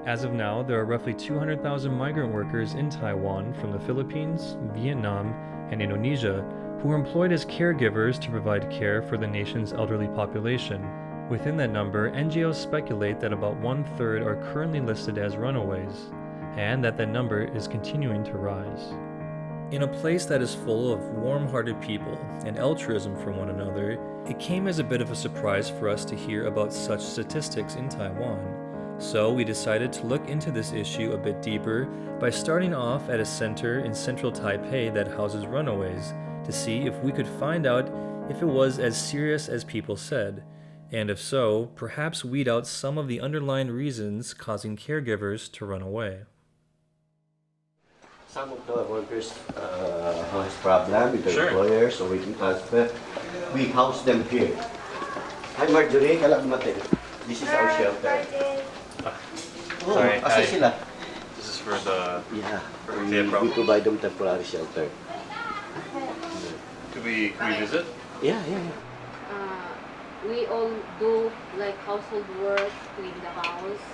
As of now, there are roughly 200,000 migrant workers in Taiwan from the Philippines, Vietnam, and Indonesia who are employed as caregivers to provide care for the nation's elderly population. Within that number, NGOs speculate that about 1/3 are currently listed as runaways, and that number is continuing to rise. In a place that is full of warm-hearted people and altruism for one another, it came as a bit of a surprise for us to hear about such statistics in Taiwan. So we decided to look into this issue a bit deeper by starting off at a center in central Taipei that houses runaways to see if we could find out if it was as serious as people said, and if so, perhaps weed out some of the underlying reasons causing caregivers to run away. Some of the workers has problem with their employers or waiting transfer. We house them here. Hi Marjorie, this is our shelter. Sorry, Asa sila? This is for the... Yeah, we provide them temporary shelter. Could we visit? Yeah. We all do like household work, clean the house,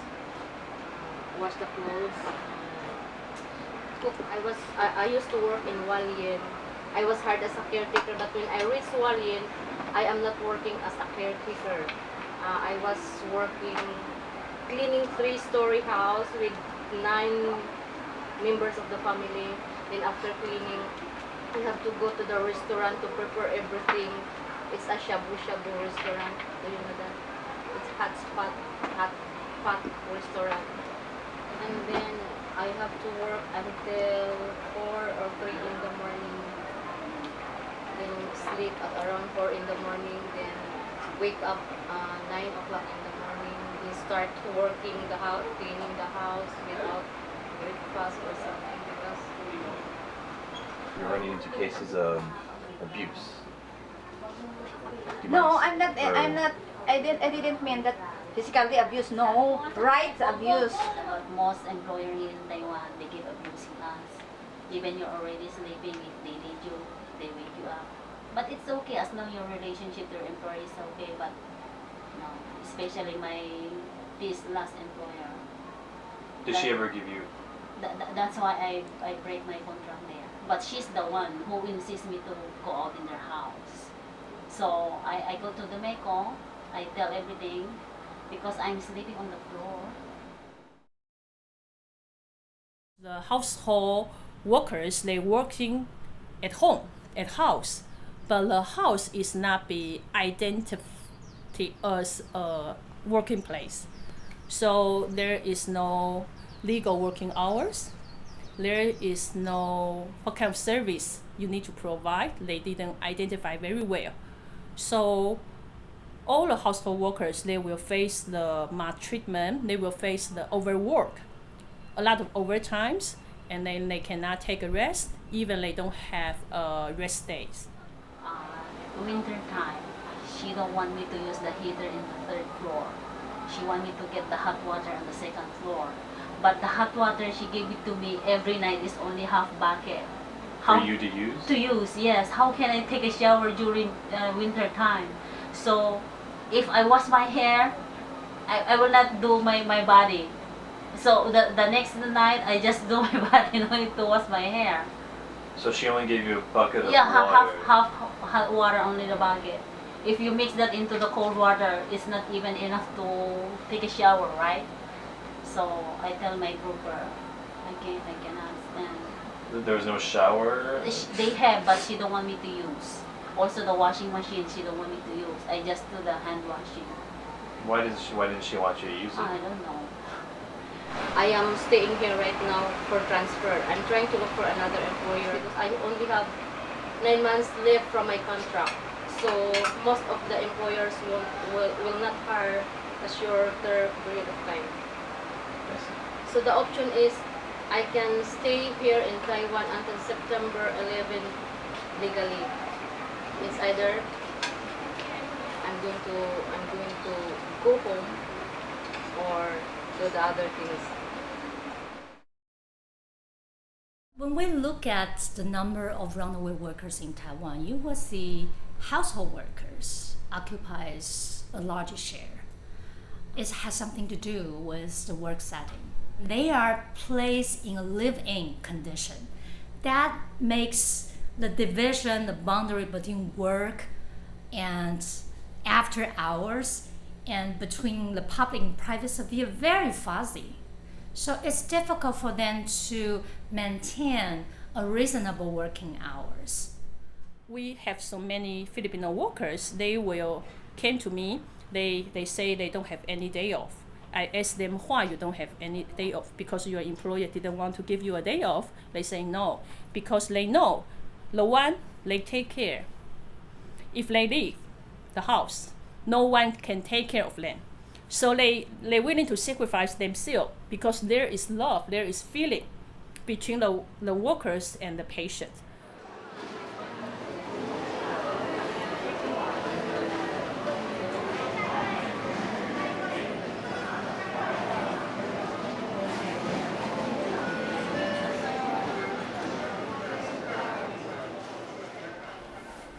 wash the clothes, cook. I used to work in Hualien. I was hired as a caretaker, but when I reached Hualien, I am not working as a caretaker. I was working cleaning 3-story house with 9 members of the family. Then after cleaning, we have to go to the restaurant to prepare everything. It's a shabu-shabu restaurant. Do you know that? It's hot pot restaurant. And then I have to work until 4 or 3 in the morning. Then sleep at around 4 in the morning. Then wake up 9 o'clock in the morning. Then start working the house, cleaning the house without breakfast or something because you're running into cases of abuse. No, I'm not. I didn't mean that physically abuse. No, rights abuse. Most employers here in Taiwan, they keep abusing us. Even you're already sleeping, if they need you, they wake you up. But it's okay as long your relationship to your employer is okay. But no, especially this last employer. Did she ever give you? That's why I break my contract there. But she's the one who insists me to go out in their house. So I go to the Meko, I tell everything because I'm sleeping on the floor. The household workers, they working at home, at house, but the house is not be identified as a working place. So there is no legal working hours. There is no what kind of service you need to provide. They didn't identify very well. So all the household workers, they will face the maltreatment, they will face the overwork, a lot of overtimes, and then they cannot take a rest, even they don't have rest days. Winter time, she don't want me to use the heater in the 3rd floor. She want me to get the hot water on the 2nd floor. But the hot water she gave it to me every night is only half bucket. For you to use? To use, yes. How can I take a shower during winter time? So if I wash my hair, I will not do my body. So the next night, I just do my body, no need to wash my hair. So she only gave you a bucket of water? water? half hot water, only the bucket. If you mix that into the cold water, it's not even enough to take a shower, right? So I tell my grouper, I cannot stand. There was no shower? They have, but she don't want me to use. Also the washing machine, she don't want me to use. I just do the hand washing. Why didn't she want you to use it? I don't know. I am staying here right now for transfer. I'm trying to look for another employer because I only have 9 months left from my contract. So most of the employers will not hire a shorter period of time. So the option is I can stay here in Taiwan until September 11 legally. It's either I'm going to go home or do the other things. When we look at the number of runaway workers in Taiwan, you will see household workers occupies a larger share. It has something to do with the work setting. they are placed in a live-in condition. That makes the division, the boundary between work and after hours and between the public and private sphere very fuzzy. So it's difficult for them to maintain a reasonable working hours. We have so many Filipino workers, they will came to me, they say they don't have any day off. I ask them why you don't have any day off, because your employer didn't want to give you a day off. They say no, because they know the one they take care. If they leave the house, no one can take care of them. So they're willing to sacrifice themselves because there is love, there is feeling between the workers and the patient.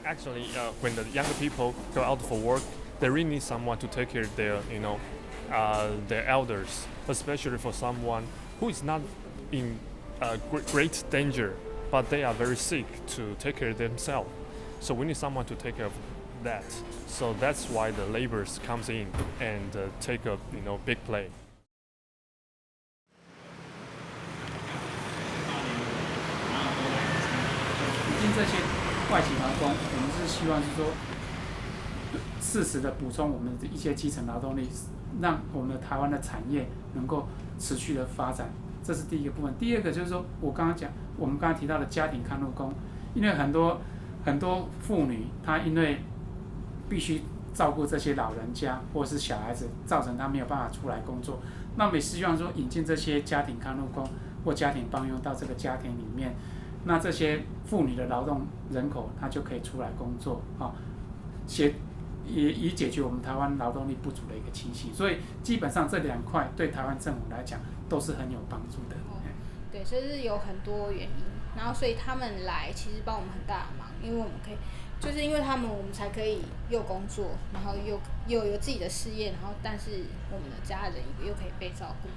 Actually, when the younger people go out for work, they really need someone to take care of their elders, especially for someone who is not in great danger, but they are very sick to take care of themselves. So we need someone to take care of that. So that's why the laborers comes in and take a big play. 这些外籍劳工，我们是希望是说，适时的补充我们的一些基层劳动力，让我们的台湾的产业能够持续的发展，这是第一个部分。第二个就是说，我刚刚提到的家庭看护工，因为很多妇女，她因为必须照顾这些老人家或是小孩子，造成她没有办法出来工作。那我们也希望说，引进这些家庭看护工或家庭帮佣到这个家庭里面。那这些妇女的劳动人口，她就可以出来工作啊，以解决我们台湾劳动力不足的一个情形。所以基本上这两块对台湾政府来讲都是很有帮助的。对，所以是有很多原因，然后所以他们来其实帮我们很大的忙，因为我们可以，就是因为他们我们才可以又工作，然后又有自己的事业，然后但是我们的家人又可以被照顾，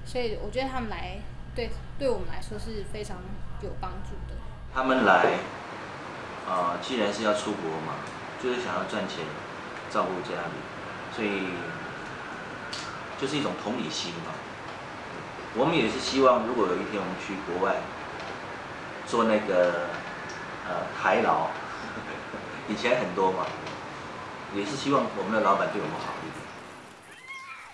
所以我觉得他们来对我们来说是非常有帮助的。他们来，既然是要出国嘛，就是想要赚钱，照顾家里，所以就是一种同理心嘛。我们也是希望，如果有一天我们去国外做那个台劳，以前很多嘛，也是希望我们的老板对我们好一点。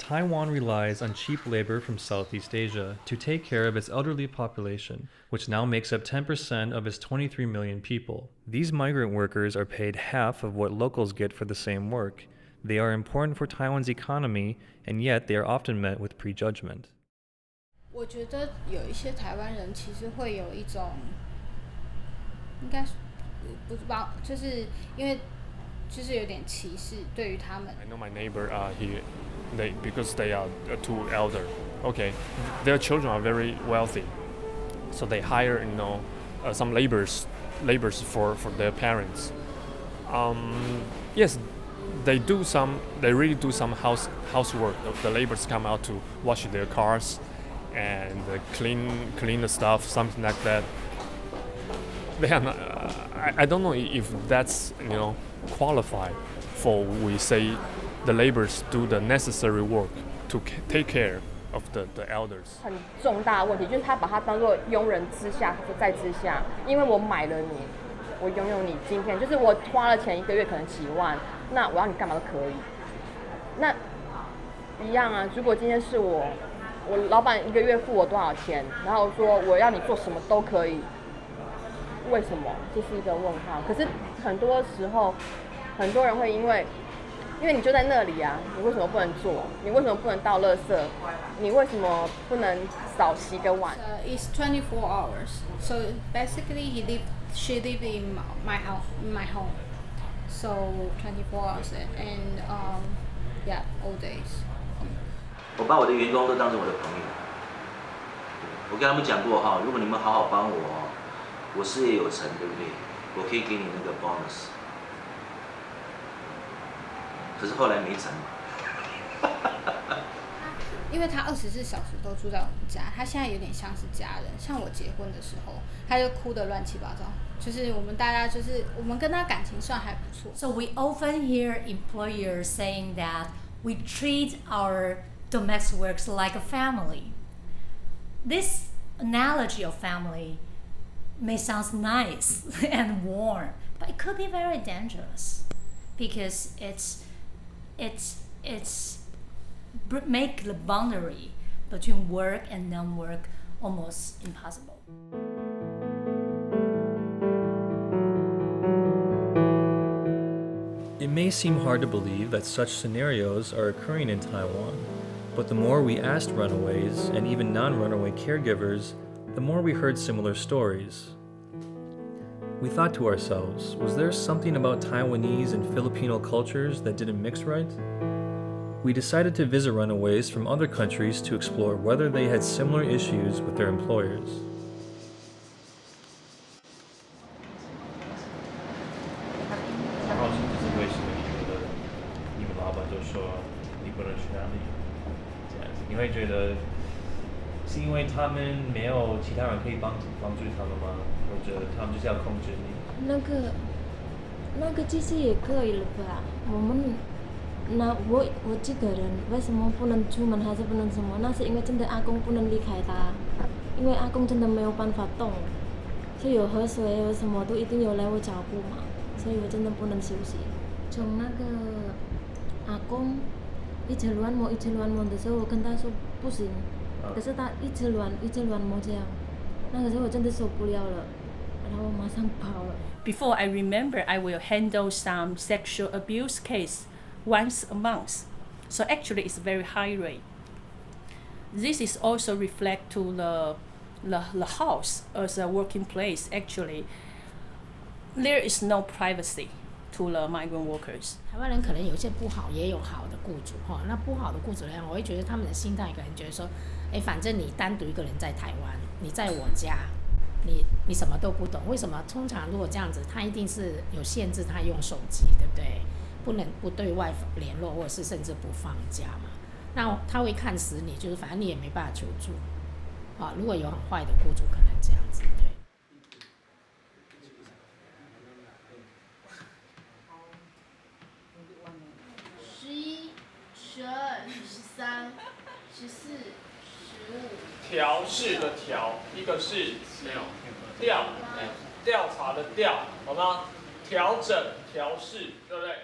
Taiwan relies on cheap labor from Southeast Asia to take care of its elderly population, which now makes up 10% of its 23 million people. These migrant workers are paid half of what locals get for the same work. They are important for Taiwan's economy, and yet they are often met with prejudgment. 我觉得有一些台湾人其实会有一种，应该不知道，就是因为就是有点歧视对于他们。I know my neighbor because they are too elder. Okay, their children are very wealthy, so they hire some laborers for their parents. Yes, they really do some housework. The laborers come out to wash their cars and clean the stuff, something like that. They are not, I don't know if that's qualified for, we say, the laborers do the necessary work to take care of the elders. 很重大的问题就是他把它当作庸人之下再之下，因为我买了你，我拥有你今天，就是我花了钱1个月可能几万，那我要你干嘛都可以。那一样啊，如果今天是我老板1个月付我多少钱，然后说我要你做什么都可以，为什么？这是一个问号。可是很多时候，很多人会因为你就在那里啊，你为什么不能做？你为什么不能倒垃圾？你为什么不能少洗个碗？It's 24 hours. So basically, she live in my home. So 24 hours and yeah, all days. 我把我的员工都当成我的朋友。我跟他们讲过哈，如果你们好好帮我，我事业有成，对不对？我可以给你那个 bonus。可是后来没成。因为他24小时都住在我们家，他现在有点像是家人。像我结婚的时候，他就哭得乱七八糟。就是我们大家就是我们跟他感情算还不错。So we often hear employers saying that we treat our domestic workers like a family. This analogy of family may sound nice and warm, but it could be very dangerous because it's make the boundary between work and non-work almost impossible. It may seem hard to believe that such scenarios are occurring in Taiwan, but the more we asked runaways and even non-runaway caregivers, the more we heard similar stories. We thought to ourselves, was there something about Taiwanese and Filipino cultures that didn't mix right? We decided to visit runaways from other countries to explore whether they had similar issues with their employers. 好奇就是为什么你觉得你们老板就说你不能去哪里？这样子，你会觉得是因为他们没有其他人可以帮助他们吗？或者他们就是要控制你？那个其实也可以了吧？我这个人为什么不能出门还是不能什么？那是因为真的阿公不能离开他，因为阿公真的没有办法动，所以有喝水有什么都一定有来我照顾嘛，所以我真的不能休息。从那个阿公一直乱摸的时候，我跟他说不行，可是他一直乱摸这样，那个时候我真的受不了了，然后我马上跑了。Before I remember, I will handle some sexual abuse case once a month. So actually it's a very high rate. This is also reflect to the house as a working place. Actually, there is no privacy to the migrant workers. 台湾人可能有些不好，也有好的雇主哈。那不好的雇主来讲，我会觉得他们的心态可能觉得说，反正你单独一个人在台湾，你在我家，你什么都不懂。为什么？通常如果这样子，他一定是有限制，他用手机，对不对？不对外联络，或者是甚至不放假嘛。那他会看死你，就是反正你也没办法求助。如果有很坏的雇主，可能这样子，对。11、12、13、14、15。调试的调，一个是调查的调，好吗？调整、调试，对不对？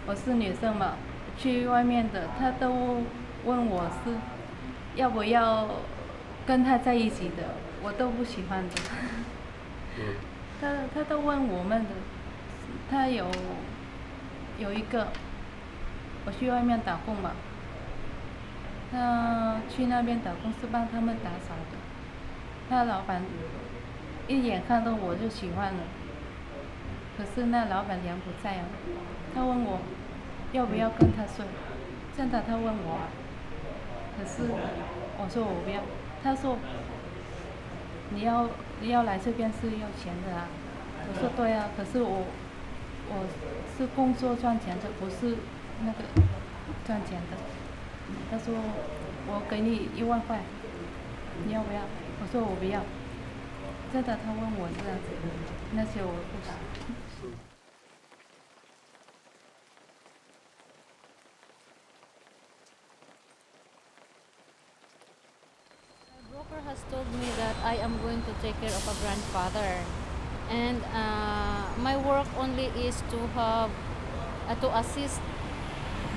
我是女生嘛，去外面的，他都问我是要不要跟他在一起的，我都不喜欢的。他都问我们的，他有一个，我去外面打工嘛，他去那边打工是帮他们打扫的，他老板一眼看到我就喜欢了。可是那老板娘不在啊，他问我要不要跟他睡，真的他问我啊，可是我说我不要，他说你要来这边是要钱的啊，我说对啊，可是我是工作赚钱的，不是那个赚钱的。他说我给你1万块，你要不要？我说我不要，真的他问我这样子，那些我不想。Has told me that I am going to take care of a grandfather, and my work only is to have to assist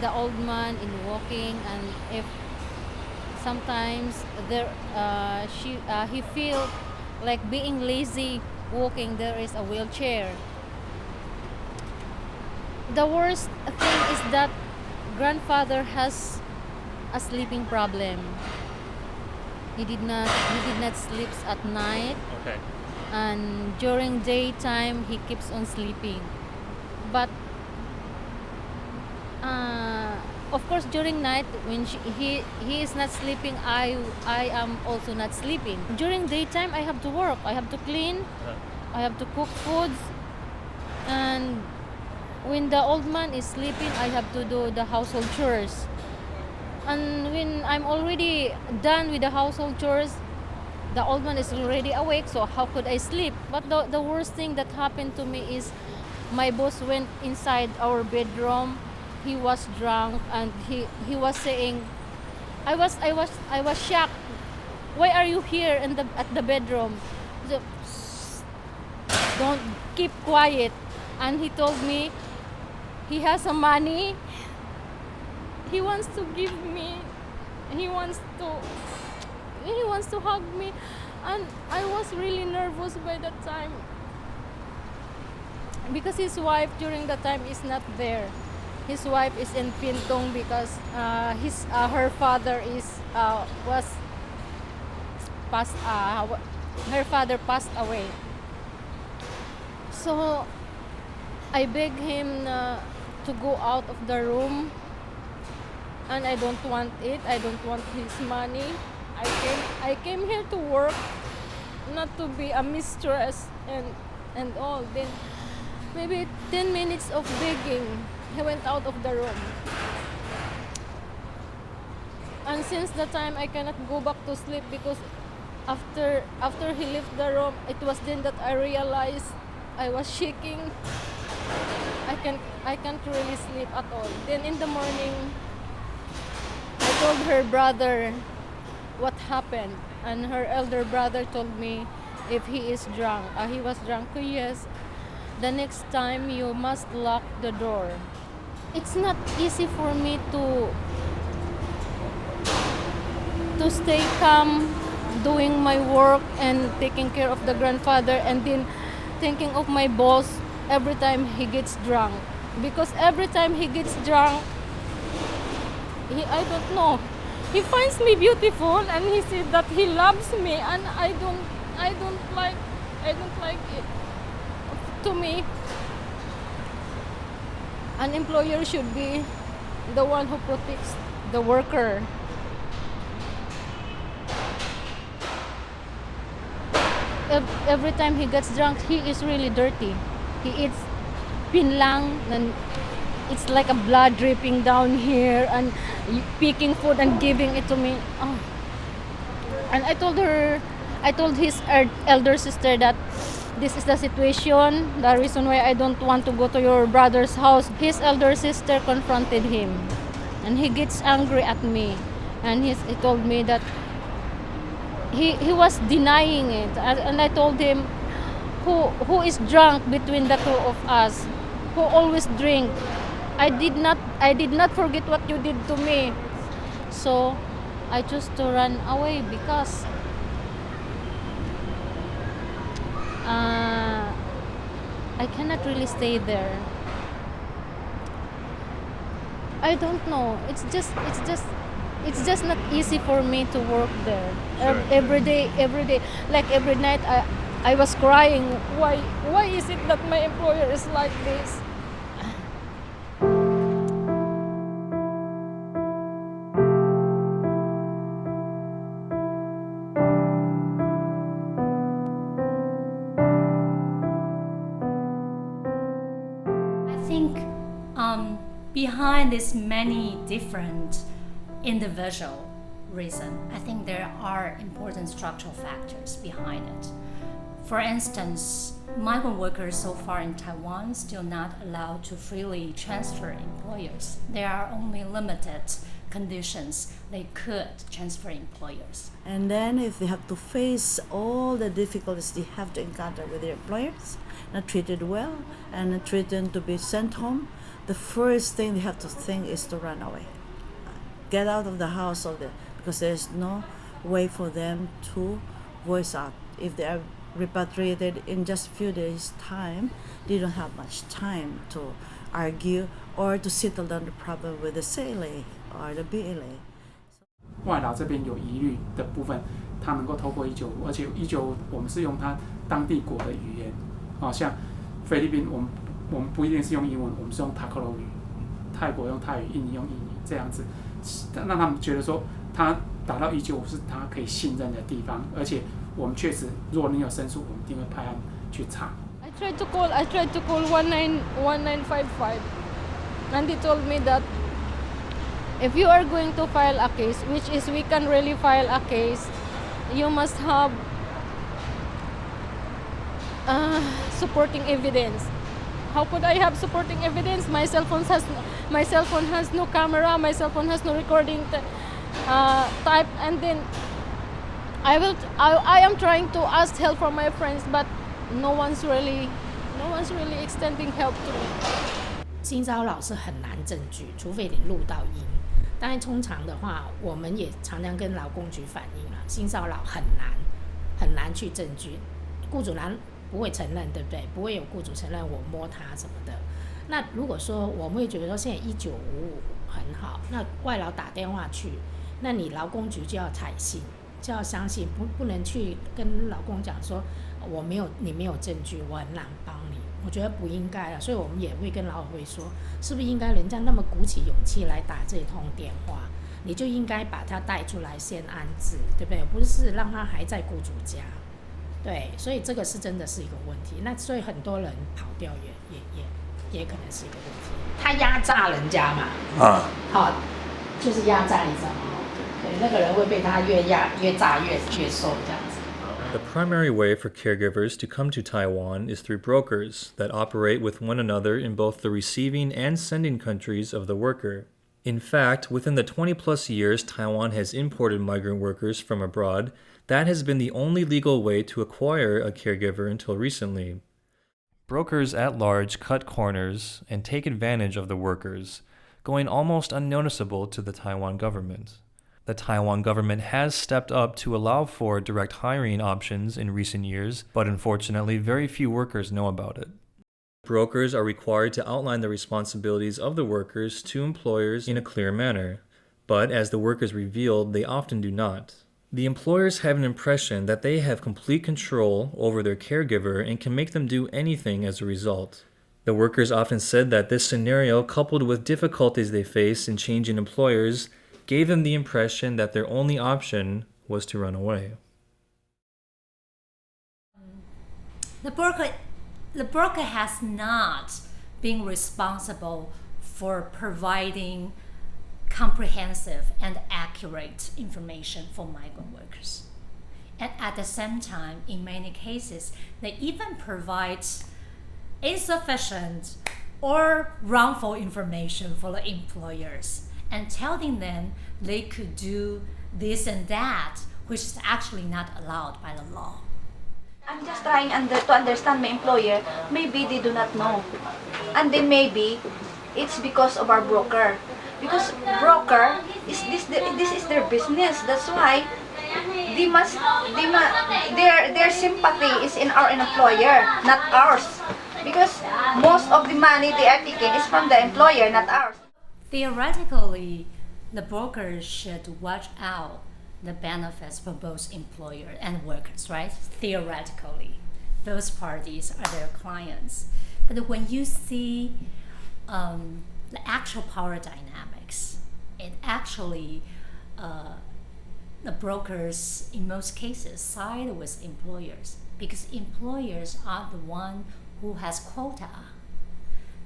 the old man in walking, and if sometimes he feel like being lazy walking, there is a wheelchair. The worst thing is that grandfather has a sleeping problem. He did not sleep at night. Okay. And during daytime he keeps on sleeping. But of course during night when he is not sleeping, I am also not sleeping. During daytime I have to work. I have to clean. I have to cook foods. And when the old man is sleeping, I have to do the household chores. And when I'm already done with the household chores, the old man is already awake, so how could I sleep? But the worst thing that happened to me is my boss went inside our bedroom. He was drunk and he was saying, I was shocked. Why are you here at the bedroom? So, don't keep quiet. And he told me he has some money. He wants to give me. He wants to hug me, and I was really nervous by that time because his wife during that time is not there. His wife is in Pintong because her father her father passed away. So I begged him to go out of the room, and I don't want it. I don't want his money. I came here to work, not to be a mistress and all. Then maybe 10 minutes of begging, he went out of the room. And since that time, I cannot go back to sleep because after he left the room, it was then that I realized I was shaking. I can't really sleep at all. Then in the morning, I told her brother what happened, and her elder brother told me if he is drunk. He was drunk. Yes. The next time you must lock the door. It's not easy for me to stay calm, doing my work and taking care of the grandfather, and then thinking of my boss every time he gets drunk. Because every time he gets drunk, I don't know. He finds me beautiful and he said that he loves me, and I don't like it. To me, an employer should be the one who protects the worker. Every time he gets drunk, he is really dirty. He eats pinlang and it's like a blood dripping down here, and picking food and giving it to me. Oh. And I told his elder sister that this is the situation, the reason why I don't want to go to your brother's house. His elder sister confronted him, and he gets angry at me, and he told me that he was denying it, and I told him, who is drunk between the two of us, who always drink. I did not forget what you did to me. So I chose to run away because I cannot really stay there. I don't know. It's just not easy for me to work there. Sure. Every day. Like every night I was crying. Why is it that my employer is like this? Behind these many different individual reasons, I think there are important structural factors behind it. For instance, migrant workers so far in Taiwan still not allowed to freely transfer employers. There are only limited conditions they could transfer employers. And then if they have to face all the difficulties they have to encounter with their employers, not treated well and threatened to be sent home, the first thing they have to think is to run away. Get out of the house because there's no way for them to voice out. If they are repatriated in just a few days' time, they don't have much time to argue or to settle down the problem with the CLA or the BLA. 外劳这边有疑虑的部分，他能够透过195，而且195我们是用他当地国的语言，像菲律宾我们不一定是用英文，我们是用塔克罗语，泰国用泰语，印尼用印尼，这样子，让他们觉得说他打到195是他可以信任的地方，而且我们确实，如果你有申诉，我们一定会派他们去查。I I tried to call 1955, and they told me that if you are going to file a case, which is we can really file a case, you must have supporting evidence. How could I have supporting evidence? My cell phone has no camera. My cell phone has no recording type. And then I am trying to ask help from my friends, but no one's really extending help to me. 性骚扰是很难证据，除非你录到音。当然，通常的话，我们也常常跟劳工局反映了，性骚扰很难去证据，雇主不会承认，对不对？不会有雇主承认我摸他什么的。那如果说我们会觉得说现在1955很好，那外劳打电话去，那你劳工局就要采信，就要相信，不能去跟劳工讲说你没有证据，我很难帮你。我觉得不应该了，所以我们也会跟劳委会说，是不是应该人家那么鼓起勇气来打这通电话，你就应该把他带出来先安置，对不对？不是让他还在雇主家。对，所以这个是真的是一个问题。那所以很多人跑掉也可能是一个问题。他压榨人家嘛，好，就是压榨，你知道吗？对，那个人会被他越榨越瘦这样子。The primary way for caregivers to come to Taiwan is through brokers that operate with one another in both the receiving and sending countries of the worker. In fact, within the 20-plus years Taiwan has imported migrant workers from abroad, that has been the only legal way to acquire a caregiver until recently. Brokers at large cut corners and take advantage of the workers, going almost unnoticeable to the Taiwan government. The Taiwan government has stepped up to allow for direct hiring options in recent years, but unfortunately, very few workers know about it. Brokers are required to outline the responsibilities of the workers to employers in a clear manner, but as the workers revealed, they often do not. The employers have an impression that they have complete control over their caregiver and can make them do anything as a result. The workers often said that this scenario, coupled with difficulties they face in changing employers, gave them the impression that their only option was to run away. The broker has not been responsible for providing comprehensive and accurate information for migrant workers. And at the same time, in many cases, they even provide insufficient or wrongful information for the employers and telling them they could do this and that, which is actually not allowed by the law. I'm just trying to understand my employer. Maybe they do not know. And then maybe it's because of our broker. Because broker, this is their business. That's why their sympathy is in our employer, not ours. Because most of the money they are taking is from the employer, not ours. Theoretically, the brokers should watch out the benefits for both employer and workers, right? Theoretically, both parties are their clients. But when you see the actual power dynamics, it actually, the brokers in most cases side with employers because employers are the one who has quota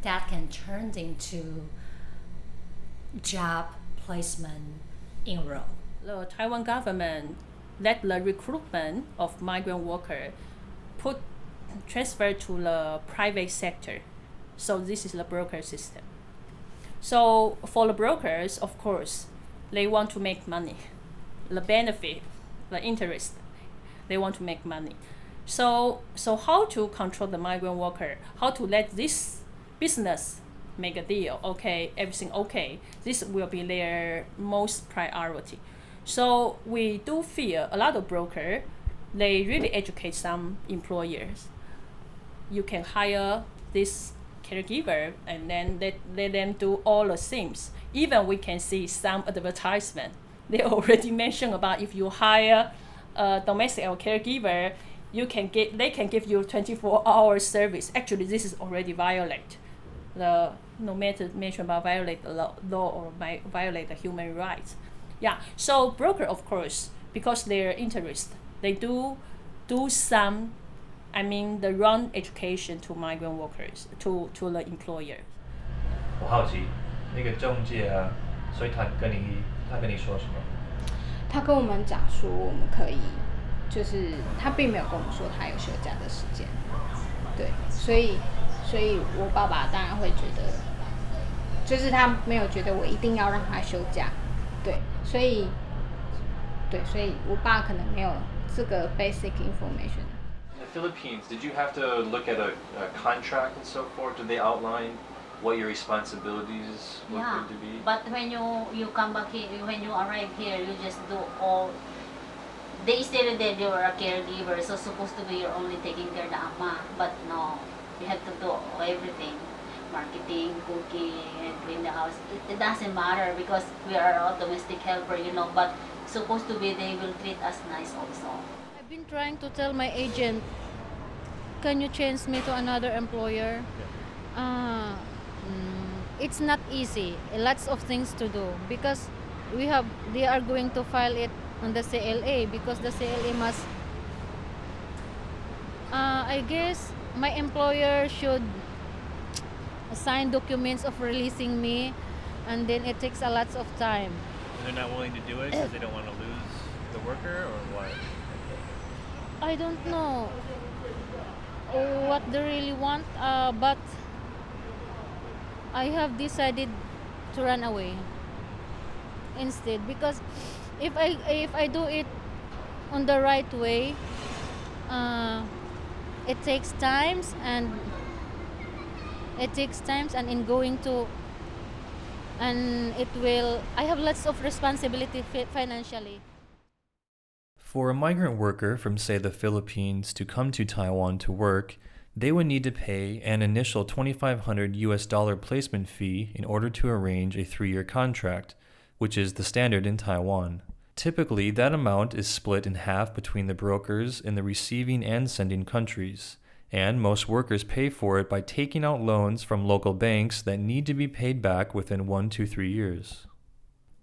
that can turn into job placement in row. The Taiwan government let the recruitment of migrant workers transfer to the private sector. So this is the broker system. So for the brokers, of course, they want to make money. The benefit, the interest, they want to make money. So how to control the migrant worker? How to let this business make a deal? Okay, everything okay. This will be their most priority. So we do feel a lot of brokers, they really educate some employers. You can hire this caregiver and then let them do all the things. Even we can see some advertisement. They already mentioned about if you hire a domestic or caregiver, they can give you 24-hour service. Actually, this is already violate the no matter mention about violate the law or violate the human rights. Yeah. So broker, of course, because their interest, they do some I mean the wrong education to migrant workers, to the employer. 我好奇，那个中介啊，所以他跟你说什么？他跟我们讲说，我们可以，就是他并没有跟我们说他有休假的时间，对，所以我爸爸当然会觉得，就是他没有觉得我一定要让他休假，对，所以我爸可能没有这个 basic information. In the Philippines, did you have to look at a contract and so forth? Did they outline what your responsibilities were going to be? But when you come back here, when you arrive here, you just do all. They stated that you were a caregiver, so supposed to be you're only taking care of the ama. But no, you have to do everything. Marketing, cooking, and clean the house. It doesn't matter because we are a domestic helper, but supposed to be they will treat us nice also. I've been trying to tell my agent, can you change me to another employer? It's not easy. Lots of things to do because they are going to file it on the CLA because the CLA must. I guess my employer should sign documents of releasing me, and then it takes a lot of time. And they're not willing to do it because they don't want to lose the worker, or what? I don't know what they really want, but I have decided to run away instead because if I do it on the right way, it takes times and in going to, and it will. I have lots of responsibility financially. For a migrant worker from, say, the Philippines to come to Taiwan to work, they would need to pay an initial $2,500 placement fee in order to arrange a 3-year contract, which is the standard in Taiwan. Typically, that amount is split in half between the brokers in the receiving and sending countries, and most workers pay for it by taking out loans from local banks that need to be paid back within 1 to 3 years.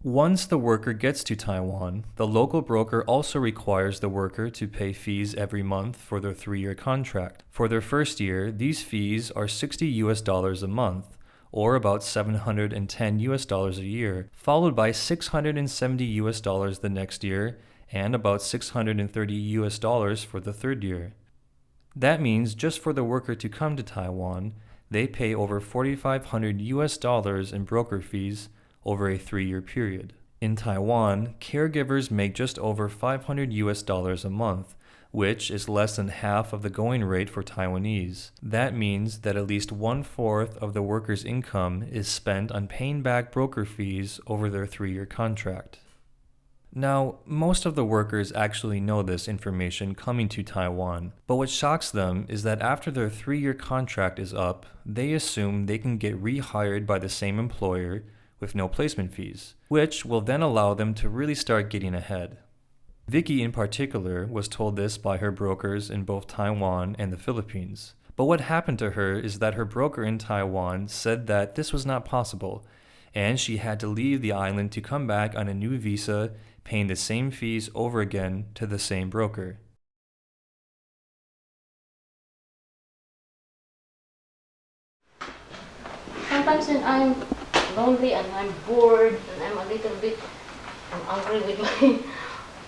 Once the worker gets to Taiwan, the local broker also requires the worker to pay fees every month for their 3-year contract. For their first year, these fees are $60 a month, or about $710 a year, followed by $670 the next year, and about $630 for the third year. That means just for the worker to come to Taiwan, they pay over $4,500 in broker fees over a 3-year period. In Taiwan, caregivers make just over $500 a month, which is less than half of the going rate for Taiwanese. That means that at least 1/4 of the worker's income is spent on paying back broker fees over their 3-year contract. Now, most of the workers actually know this information coming to Taiwan, but what shocks them is that after their 3-year contract is up, they assume they can get rehired by the same employer with no placement fees, which will then allow them to really start getting ahead. Vicky in particular was told this by her brokers in both Taiwan and the Philippines. But what happened to her is that her broker in Taiwan said that this was not possible, and she had to leave the island to come back on a new visa, paying the same fees over again to the same broker. Sometimes when I'm lonely and I'm bored and I'm a little bit angry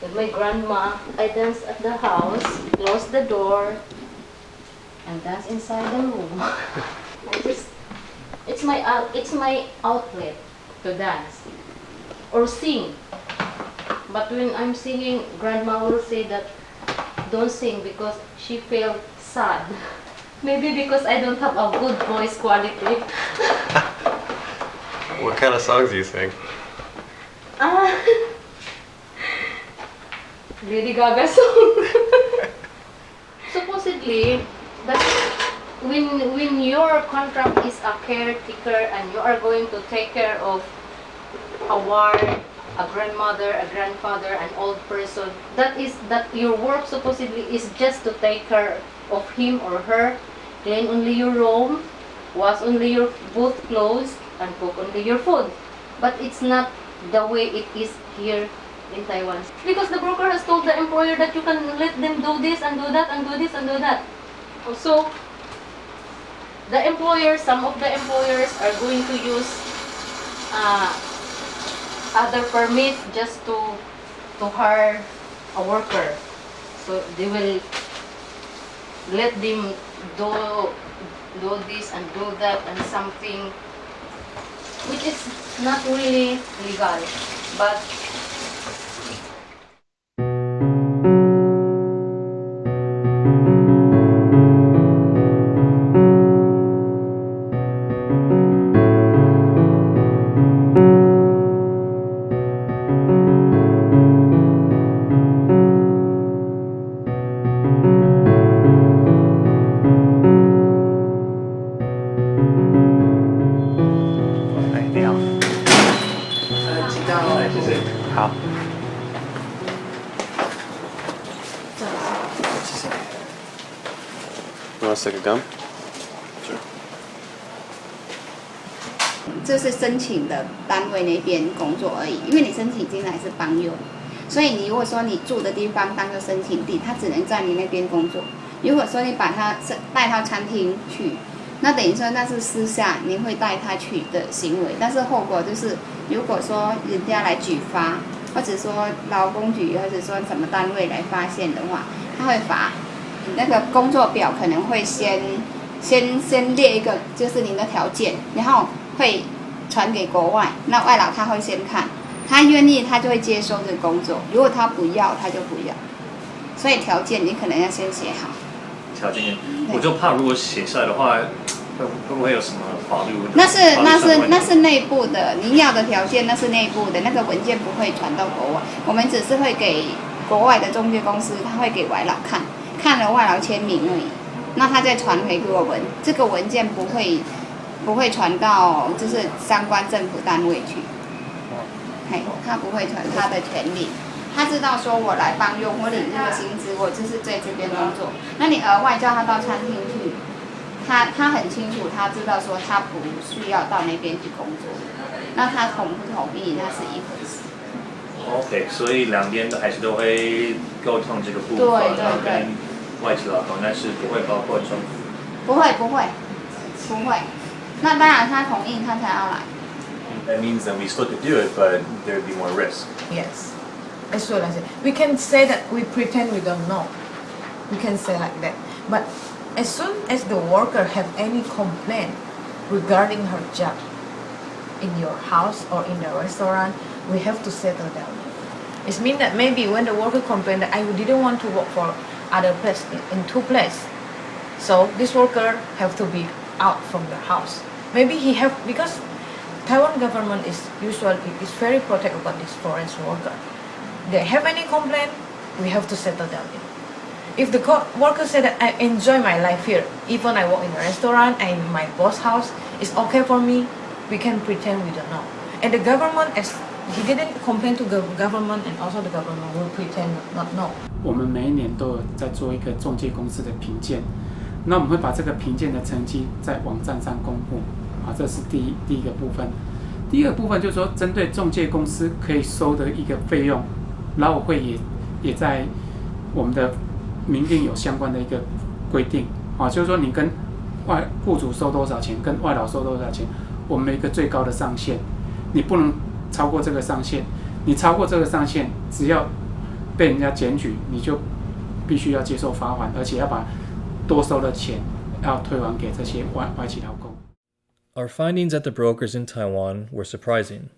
with my grandma, I dance at the house, close the door, and dance inside the room. It's my outlet to dance or sing. But when I'm singing, grandma will say that don't sing because she feels sad. Maybe because I don't have a good voice quality. What kind of songs do you sing? Lady Gaga song. Supposedly, that when your contract is a caretaker and you are going to take care of a ward, a grandmother, a grandfather, an old person, that your work supposedly is just to take care of him or her, clean only your room, wash only your both clothes, and cook only your food. But it's not the way it is here in Taiwan. Because the broker has told the employer that you can let them do this and do that and do this and do that. Also, the employers, some of the employers are going to use other permit just to hire a worker. So they will let them do this and do that and something which is not really legal, but好。You want to stick a gum? 这是申请的单位那边工作而已，因为你申请进来是帮佣，所以你如果说你住的地方当做申请地，他只能在你那边工作。如果说你把他带到餐厅去，那等于说那是私下你会带他去的行为，但是后果就是，如果说人家来举发，或者说劳工局或者说什么单位来发现的话，他会罚。你那个工作表可能会先列一个就是您的条件，然后会传给国外，那外劳他会先看，他愿意他就会接受这个工作，如果他不要他就不要，所以条件你可能要先写好。条件，我就怕如果写下来的话，会不会有什么法律问题？那是内部的，您要的条件那是内部的，那个文件不会传到国外，我们只是会给国外的中介公司，他会给外劳看，看了外劳签名而已，那他再传回给我们，这个文件不会传到就是相关政府单位去，他不会传他的权利。他知道说我来帮佣，我领这个薪资，我就是在这边工作。那你额外叫他到餐厅去，他很清楚，他知道说他不需要到那边去工作。那他同不同意那是一回事。OK， 所以两边还是都会沟通这个部分，跟外籍劳工，但是不会包括政府。不会。那当然他同意他才要来。That means that we still could do it, but there would be more risk. Yes. That's what I said. We can say that we pretend we don't know. We can say like that. But as soon as the worker have any complaint regarding her job in your house or in the restaurant, we have to settle down. It means that maybe when the worker complained that I didn't want to work for other place in two places, so this worker have to be out from the house. Maybe he have because Taiwan government is very protective about this foreign worker. They have any complaint, we have to settle down. If the worker said that I enjoy my life here, even I work in a restaurant and my boss house, it's okay for me, we can pretend we don't know. And the government, as he didn't complain to the government, and also the government will pretend not know. 我们每一年都有在做一个中介公司的评鉴，那我们会把这个评鉴的成绩在网站上公布，这是第一个部分。第二个部分就是说，针对中介公司可以收的一个费用，劳委会也在我们的明定有相关的一个规定，就是说你跟雇主收多少钱，跟外劳收多少钱，我们有一个最高的上限，你不能超过这个上限，你超过这个上限，只要被人家检举，你就必须要接受罚款，而且要把多收的钱要退还给这些外籍劳工。Our findings at the brokers in Taiwan were surprising.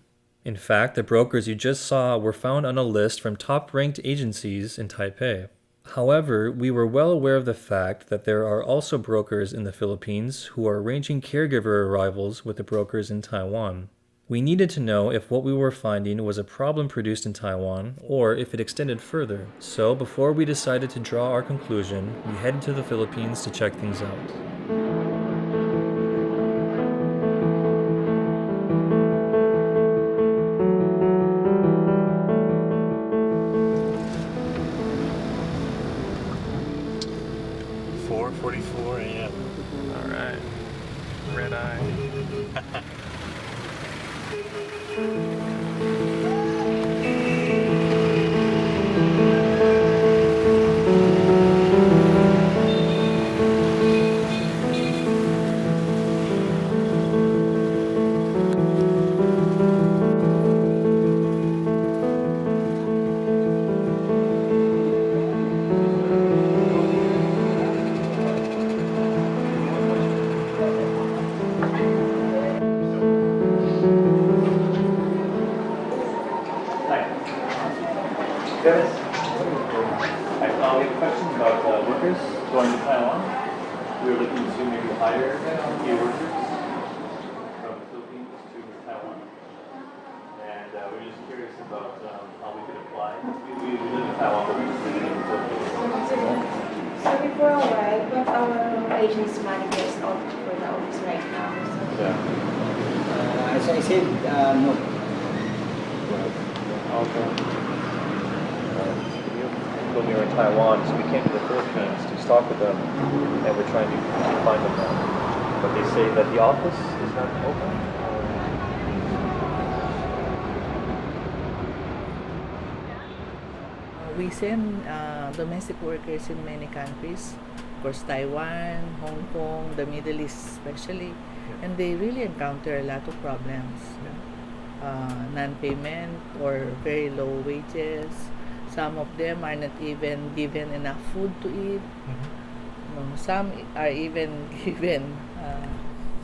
In fact, the brokers you just saw were found on a list from top-ranked agencies in Taipei. However, we were well aware of the fact that there are also brokers in the Philippines who are arranging caregiver arrivals with the brokers in Taiwan. We needed to know if what we were finding was a problem produced in Taiwan or if it extended further. So before we decided to draw our conclusion, we headed to the Philippines to check things out. hire key workers from the Philippines to Taiwan. And we're just curious about how we could apply. We live in Taiwan, but we just live in the Philippines. Sorry for a while, but our agency manager is out for the office right now. So. Yeah. As I said, no. Okay. When we were in Taiwan, so we came to the Philippines to talk with them, and we're trying to find them now. But they say that the office is not open. We send domestic workers in many countries, of course Taiwan, Hong Kong, the Middle East especially, and they really encounter a lot of problems. Non-payment or very low wages. Some of them are not even given enough food to eat. Some are even given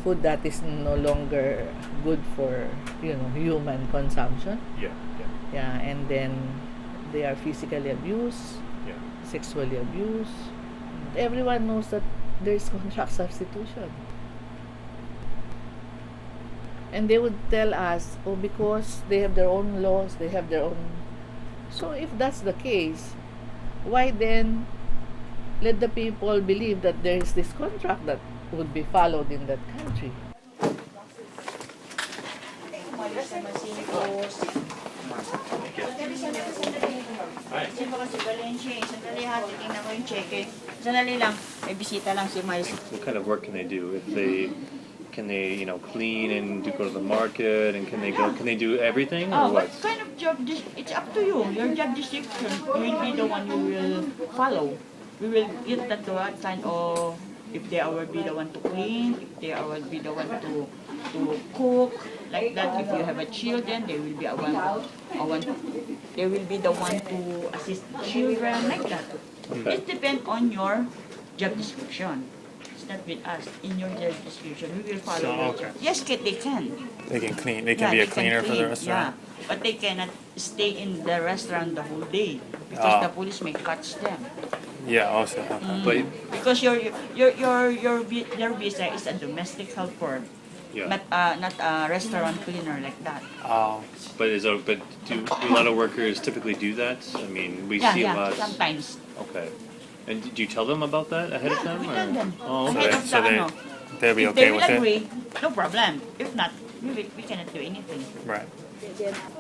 food that is no longer good for human consumption. Yeah, and then they are physically abused, sexually abused. Everyone knows that there is contract substitution. And they would tell us, because they have their own laws, they have their own. So if that's the case, why then let the people believe that there is this contract that would be followed in that country? What kind of work can they do? Can they clean and go to the market, and can they do everything, or what? What kind of job? It's up to you. Your job description will be the one you will follow. We will get that what kind of, if they will be the one to clean, if they will be the one to cook, like that. If you have a children, they will be they will be the one to assist children, like that. Okay. It depends on your job description. Not with us. In your job description, we will follow. So, your okay. job. Yes, they can. They can clean. They can be a cleaner for the restaurant. Yeah, but they cannot stay in the restaurant the whole day because the police may catch them. Yeah, also. Okay. But Because your visa is a domestic helper, not a restaurant cleaner like that. But do a lot of workers typically do that? I mean, we see a lot. Sometimes. Okay. And do you tell them about that ahead of time? We tell them. Oh, Ahead okay. of So they'll be if okay they will with agree, it. no problem. If not, we cannot do anything. Right.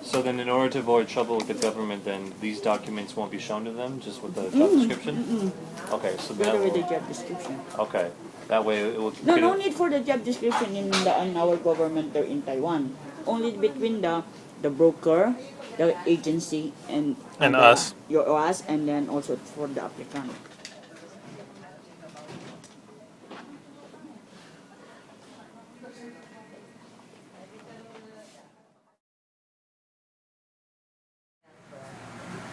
So then, in order to avoid trouble with the government, then these documents won't be shown to them, just with the job description. Okay, so that Together with the will, job description. okay, that way it will. No need for the job description in our government or in Taiwan. Only between the broker, the agency, and us. Us, and then also for the applicant.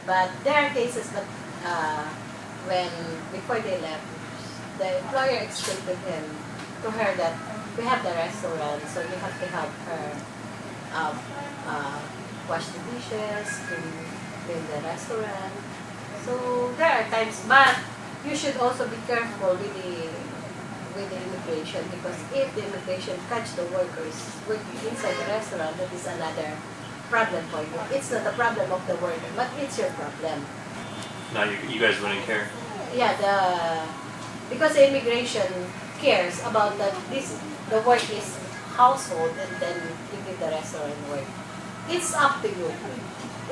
But there are cases that when before they left, the employer explained to her that we have the restaurant, so you have to help her wash the dishes, clean the restaurant. So there are times, but you should also be careful with the immigration, because if the immigration catch the workers working inside the restaurant, that is another problem for you. It's not the problem of the worker, but it's your problem. Now you guys wouldn't care. Yeah, because the immigration cares about that the work is household, and then you give the restaurant work. It's up to you.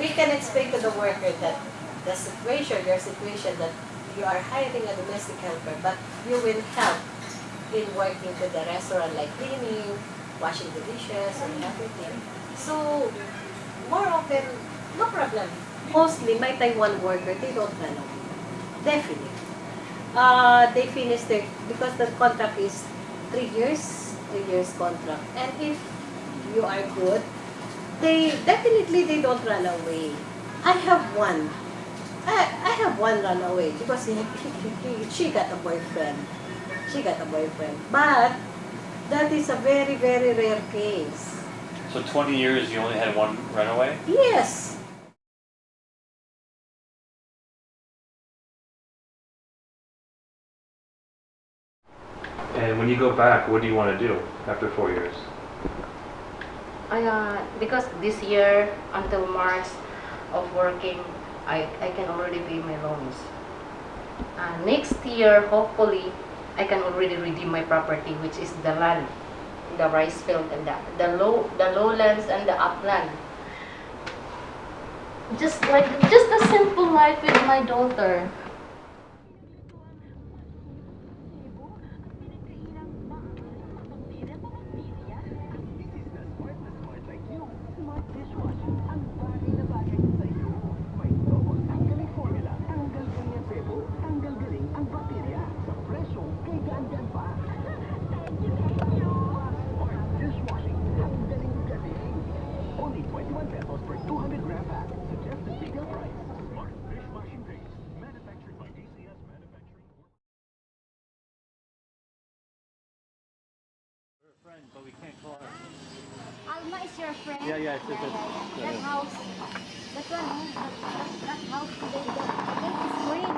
We can explain to the worker that your situation that you are hiring a domestic helper, but you will help in working to the restaurant, like cleaning, washing the dishes, and everything. So, more often, no problem. Mostly, my Taiwan worker, they don't run away. Definitely. They finish because the contract is 3 years contract. And if you are good, they don't run away. I have one. I have one run away because she got a boyfriend. But that is a very, very rare case. So 20 years, you only had one runaway? Yes. And when you go back, what do you want to do after 4 years? Because this year until March of working, I can already pay my loans. Next year, hopefully, I can already redeem my property, which is the land, the rice field, and the lowlands and the upland. Just a simple life with my daughter. But we can't call her. Alma is your friend? Yeah. That house, that one, that house today, that is green.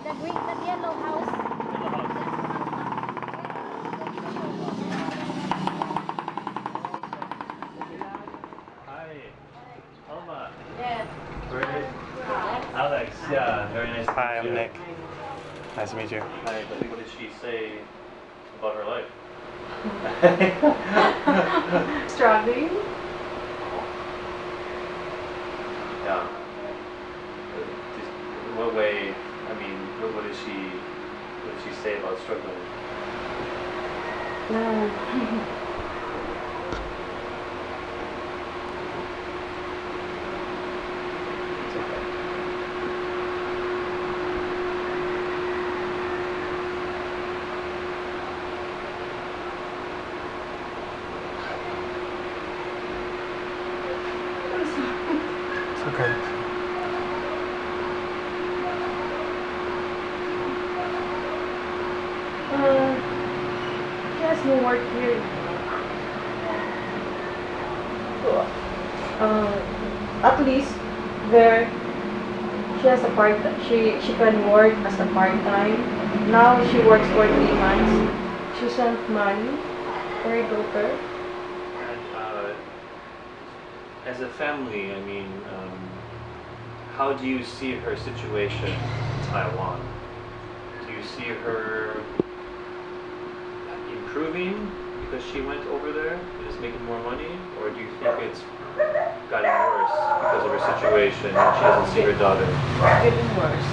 That yellow house. Hi, Alma. Yes. Alex, yeah, very nice. Hi, I'm Nick. Nice to meet you. Hi, what did she say about her life? Struggling. Yeah. What way? I mean, what did she say about struggling? Okay. She has no work here. At least there she has a part. She can work as a part time. Now she works for 3 months. She sent money for her daughter. And as a family, I mean, how do you see her situation in Taiwan? Do you see her improving because she went over there and is making more money? Or do you think it's gotten worse because of her situation and she doesn't see her daughter? Getting worse.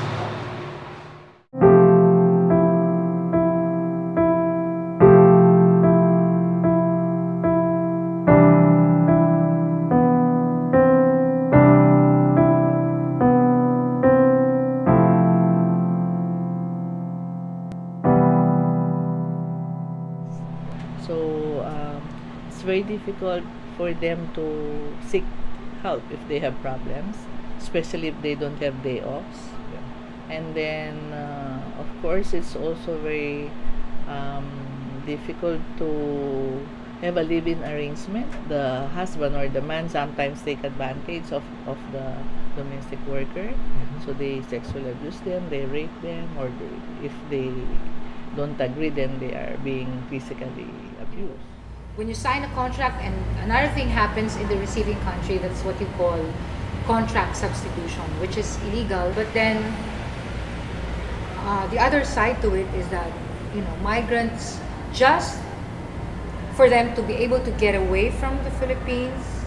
It's very difficult for them to seek help if they have problems, especially if they don't have day offs. Yeah. And then, of course, it's also very difficult to have a live-in arrangement. The husband or the man sometimes take advantage of the domestic worker. Mm-hmm. So they sexually abuse them, they rape them, or if they don't agree, then they are being physically abused. When you sign a contract and another thing happens in the receiving country, that's what you call contract substitution, which is illegal. But then the other side to it is that, migrants, just for them to be able to get away from the Philippines,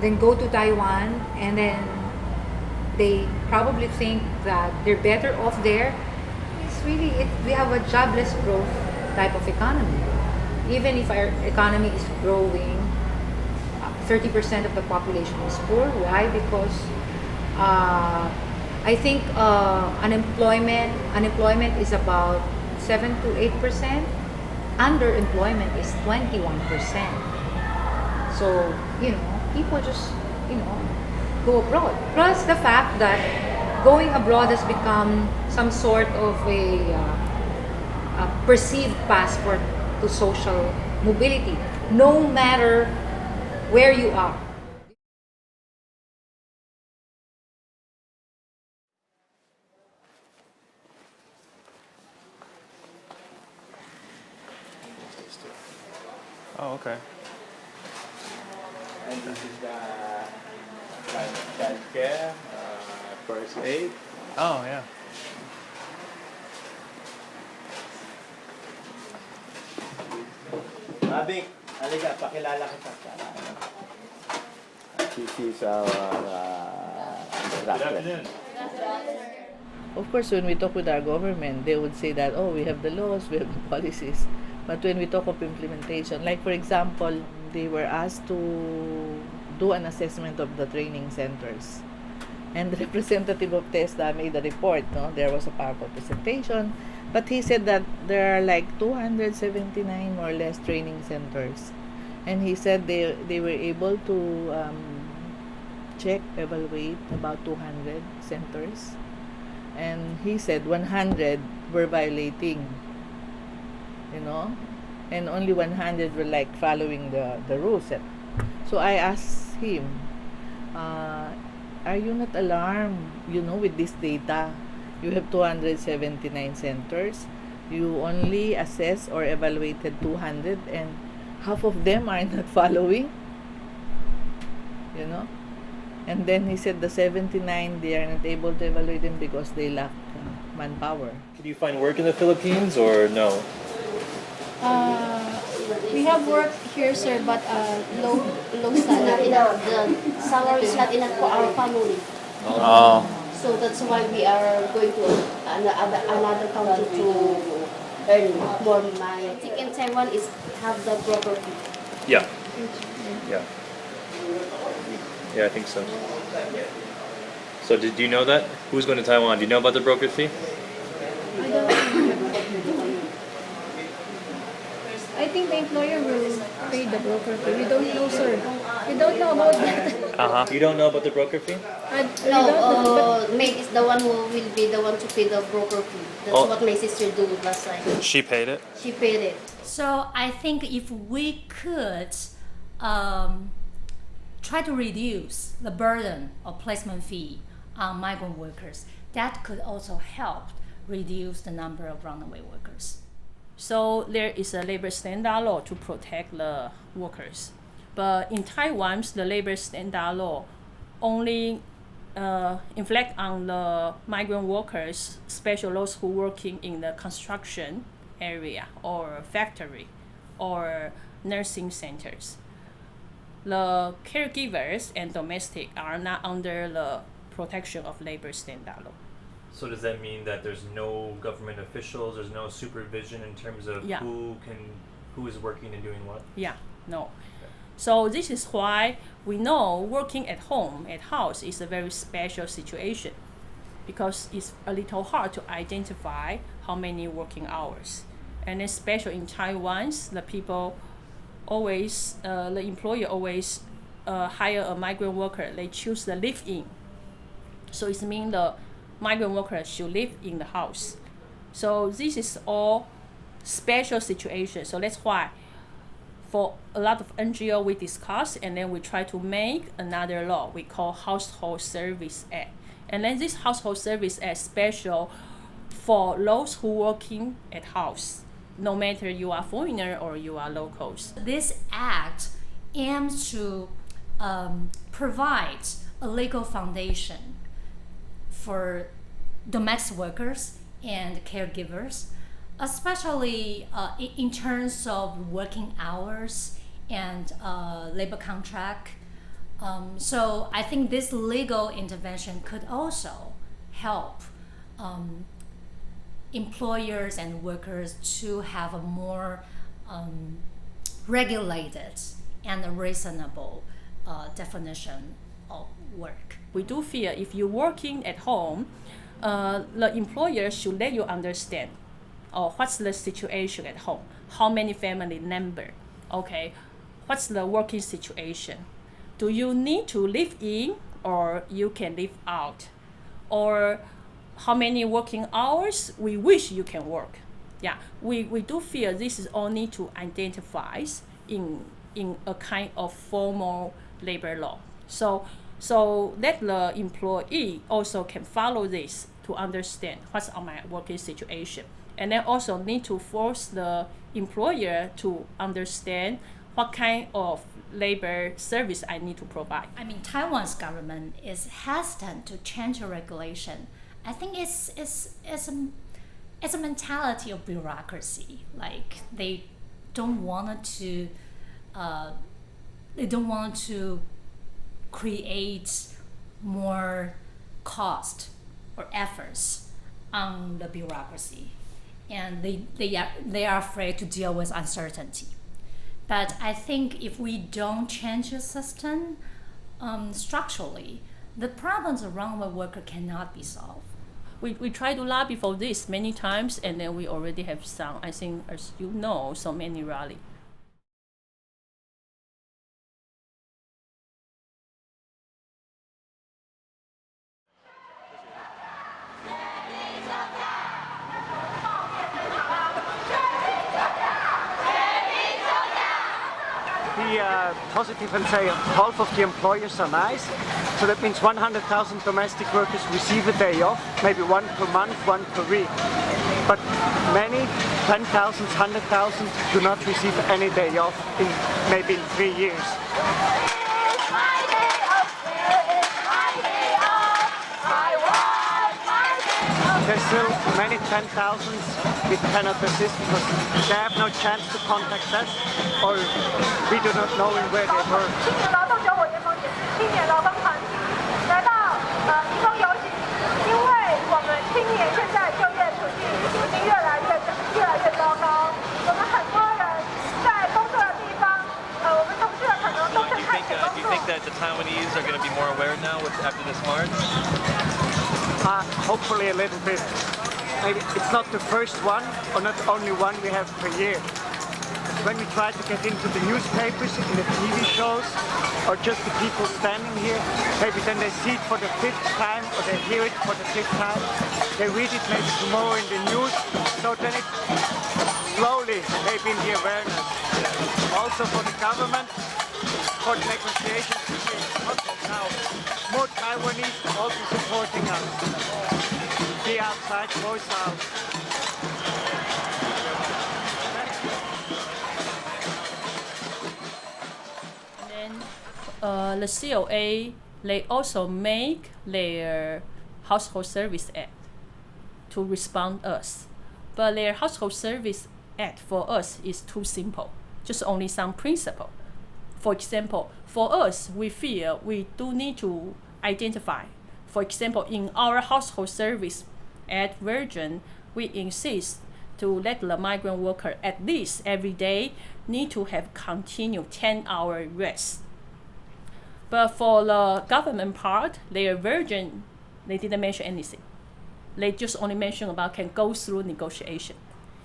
then go to Taiwan, and then they probably think that they're better off there. It's really, we have a jobless growth type of economy. Even if our economy is growing, 30% of the population is poor. Why? Because I think unemployment is about 7 to 8%. Underemployment is 21%. So, people just, go abroad. Plus the fact that going abroad has become some sort of a perceived passport to social mobility, no matter where you are. Oh, okay. And this is the child care, first aid. Oh, yeah. Mabik, halika, pakilala kita. This is our instructor. Of course, when we talk with our government, they would say that, oh, we have the laws, we have the policies. But when we talk of implementation, like for example, they were asked to do an assessment of the training centers. And the representative of TESDA made a report. No? There was a PowerPoint presentation. But he said that there are like 279 more or less training centers. And he said they were able to check, evaluate about 200 centers. And he said 100 were violating, you know, and only 100 were like following the rules. So I asked him, are you not alarmed, you know, with this data? You have 279 centers. You only assessed or evaluated 200 and half of them are not following, you know. And then he said the 79, they are not able to evaluate them because they lack manpower. Did you find work in the Philippines or no? We have work here, sir, but low salary. The salary is not enough for our family. Oh. So that's why we are going to another country to earn more money. I think in Taiwan is have the broker fee. Yeah. Yeah. Yeah, I think so. So do you know that? Who's going to Taiwan? Do you know about the broker fee? I think the employer will pay the broker fee. We don't know, sir. We don't know about that. Uh-huh. You don't know about the broker fee? No, Maid is the one who will be the one to pay the broker fee. That's what my sister did last time. She paid it? She paid it. So I think if we could try to reduce the burden of placement fee on migrant workers, that could also help reduce the number of runaway workers. So there is a labor standard law to protect the workers. But in Taiwan, the labor standard law only inflict on the migrant workers, especially those who working in the construction area or factory or nursing centers. The caregivers and domestic are not under the protection of labor standard law. So does that mean that there's no government officials, there's no supervision in terms of who is working and doing what? Yeah, no. So this is why we know working at home, at house, is a very special situation because it's a little hard to identify how many working hours. And especially in Taiwan, the employer always hire a migrant worker. They choose the live-in. So it means the migrant workers should live in the house. So this is all special situation. So that's why for a lot of NGO we discuss and then we try to make another law we call Household Service Act. And then this Household Service Act special for those who working at house, no matter you are foreigner or you are locals. This act aims to provide a legal foundation for domestic workers and caregivers, especially in terms of working hours and labor contract. So I think this legal intervention could also help employers and workers to have a more regulated and a reasonable definition of work. We do feel if you're working at home, the employer should let you understand what's the situation at home, how many family members, okay, what's the working situation. Do you need to live in or you can live out? Or how many working hours we wish you can work. Yeah, we do feel this is all need to identify in a kind of formal labor law. So that the employee also can follow this to understand what's on my working situation. And then also need to force the employer to understand what kind of labor service I need to provide. I mean, Taiwan's government is hesitant to change a regulation. I think it's a mentality of bureaucracy. Like they don't want to create more cost or efforts on the bureaucracy, and they are afraid to deal with uncertainty. But I think if we don't change the system structurally, the problems of runaway worker cannot be solved. We try to lobby for this many times, and then we already have some, I think, as you know, so many rally. Be positive and say half of the employers are nice. So that means 100,000 domestic workers receive a day off, maybe one per month, one per week. But many, 10,000, 100,000 do not receive any day off in maybe in 3 years. There's still many 10,000s we cannot assist because they have no chance to contact us or we do not know where they work. 劳动者委员盟也是青年劳工团体来到移工游行，因为我们青年现在就业处境已经越来越糟糕，我们很多人在工作的地方，我们从事的可能都是派遣工作。Do you think that the Taiwanese are going to be more aware now after this march? Hopefully a little bit. Maybe it's not the first one or not only one we have per year. When we try to get into the newspapers, in the TV shows, or just the people standing here, maybe then they see it for the 5th time or they hear it for the 5th time. They read it maybe tomorrow in the news, so then it slowly maybe in the awareness. Also for the government, for the negotiations, now more Taiwanese also supporting us. Be outside, voice out. And then the COA, they also make their household service act to respond us. But their household service act for us is too simple, just only some principle. For example, for us, we feel we do need to identify. For example, in our household service at Virgin, we insist to let the migrant worker at least every day need to have continued 10-hour rest. But for the government part, their Virgin, they didn't mention anything. They just only mention about can go through negotiation.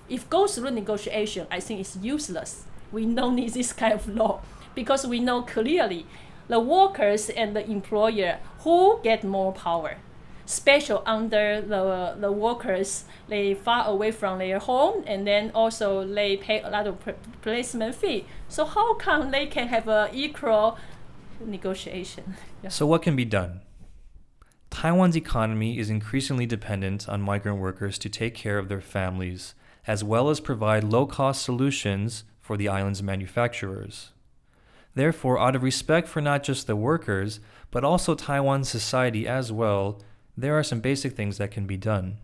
If go through negotiation, I think it's useless. We don't need this kind of law because we know clearly the workers and the employer who get more power, especially under the workers, they far away from their home and then also they pay a lot of placement fee. So how come they can have an equal negotiation? Yeah. So what can be done? Taiwan's economy is increasingly dependent on migrant workers to take care of their families, as well as provide low-cost solutions for the island's manufacturers. Therefore, out of respect for not just the workers, but also Taiwan's society as well, there are some basic things that can be done.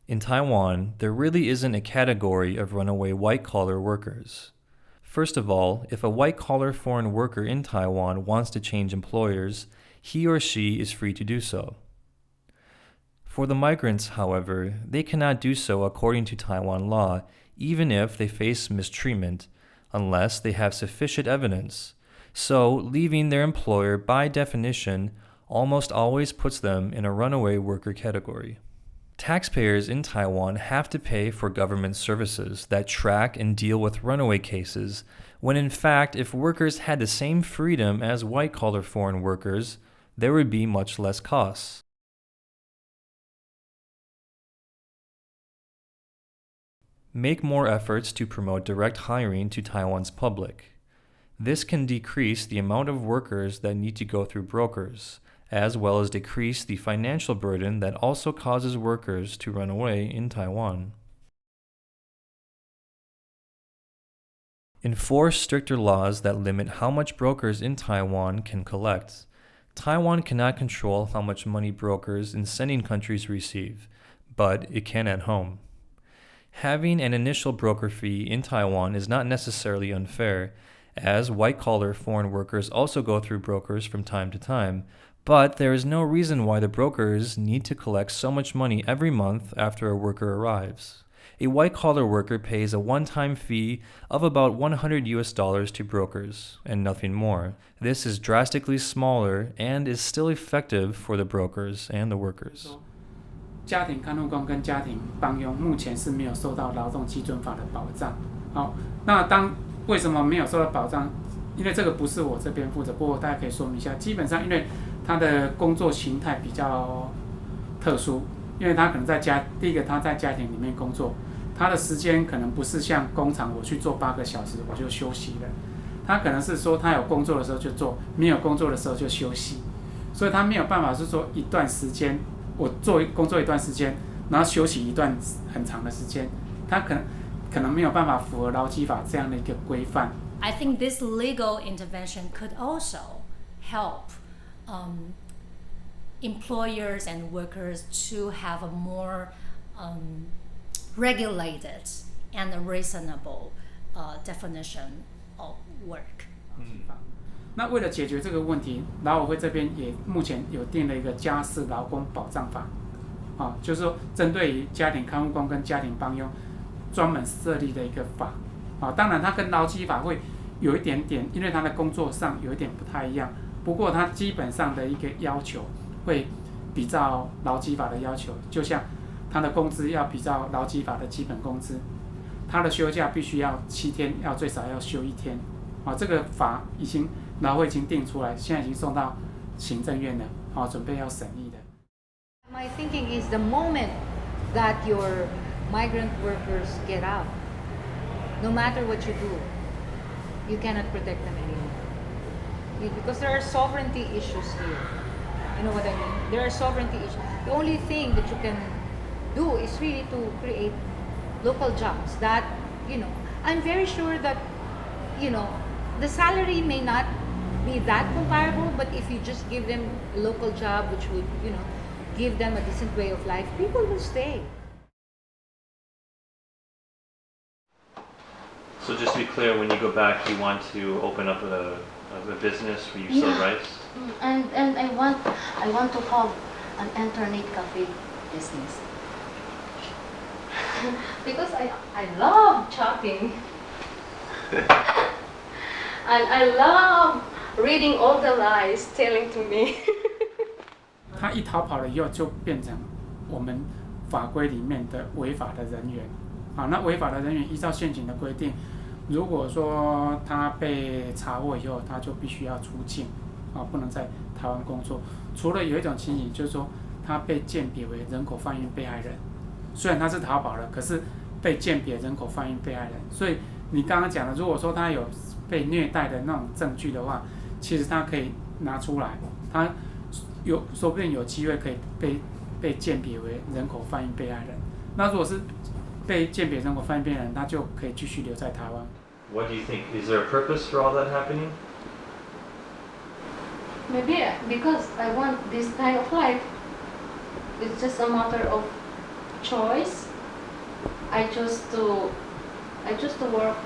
In Taiwan, there really isn't a category of runaway white-collar workers. First of all, if a white-collar foreign worker in Taiwan wants to change employers, he or she is free to do so. For the migrants, however, they cannot do so according to Taiwan law, even if they face mistreatment, unless they have sufficient evidence. So, leaving their employer, by definition, almost always puts them in a runaway worker category. Taxpayers in Taiwan have to pay for government services that track and deal with runaway cases, when in fact, if workers had the same freedom as white-collar foreign workers, there would be much less costs. Make more efforts to promote direct hiring to Taiwan's public. This can decrease the amount of workers that need to go through brokers, as well as decrease the financial burden that also causes workers to run away in Taiwan. enforce stricter laws that limit how much brokers in Taiwan can collect. Taiwan cannot control how much money brokers in sending countries receive, but it can at home. Having an initial broker fee in Taiwan is not necessarily unfair, as white-collar foreign workers also go through brokers from time to time, but there is no reason why the brokers need to collect so much money every month after a worker arrives. A white-collar worker pays a one-time fee of about $100 to brokers, and nothing more. This is drastically smaller and is still effective for the brokers and the workers. 家庭看护工跟家庭帮佣目前是没有受到劳动基准法的保障。好，那为什么没有受到保障？因为这个不是我这边负责，不过大家可以说明一下。基本上，因为他的工作形态比较特殊，因为他可能第一个他在家庭里面工作，他的时间可能不是像工厂我去做8个小时我就休息了，他可能是说他有工作的时候就做，没有工作的时候就休息，所以他没有办法是说一段时间。我工作一段时间，然后休息一段很长的时间，他可能没有办法符合劳基法这样的一个规范。I think this legal intervention could also help employers and workers to have a more regulated and reasonable definition of work. 那为了解决这个问题，劳委会这边也目前有定了一个家事劳工保障法，就是说针对于家庭看护工跟家庭帮佣专门设立的一个法，当然它跟劳基法会有一点点，因为它的工作上有一点不太一样，不过它基本上的一个要求会比照劳基法的要求，就像它的工资要比照劳基法的基本工资，它的休假必须要7天，要最少要休1天，这个法劳会已经定出来，现在已经送到行政院了，准备要审议的。My thinking is the moment that your migrant workers get out, no matter what you do, you cannot protect them anymore. Because there are sovereignty issues here. You know what I mean? There are sovereignty issues. The only thing that you can do is really to create local jobs that, I'm very sure that, the salary may not be that comparable, but if you just give them a local job which would, give them a decent way of life, people will stay. So just to be clear, when you go back, you want to open up a business where you sell rice? And I want to have an internet cafe business. Because I love chatting. And I love reading all the lies telling to me. 他一逃跑了以后，就变成我们法规里面的违法的人员。那违法的人员依照现行的规定，如果说他被查获以后，他就必须要出境，不能在台湾工作。除了有一种情形，就是说他被鉴别为人口贩运被害人，虽然他是逃跑了，可是被鉴别人口贩运被害人。所以你刚刚讲的，如果说他有被虐待的那种证据的话，其实他可以拿出来，他说不定有机会可以被鉴别为人口贩运被害人。那如果是被鉴别人口贩运被害人，他就可以继续留在台湾。What do you think? Is there a purpose for all that happening? Maybe because I want this kind of life. It's just a matter of choice. I choose to work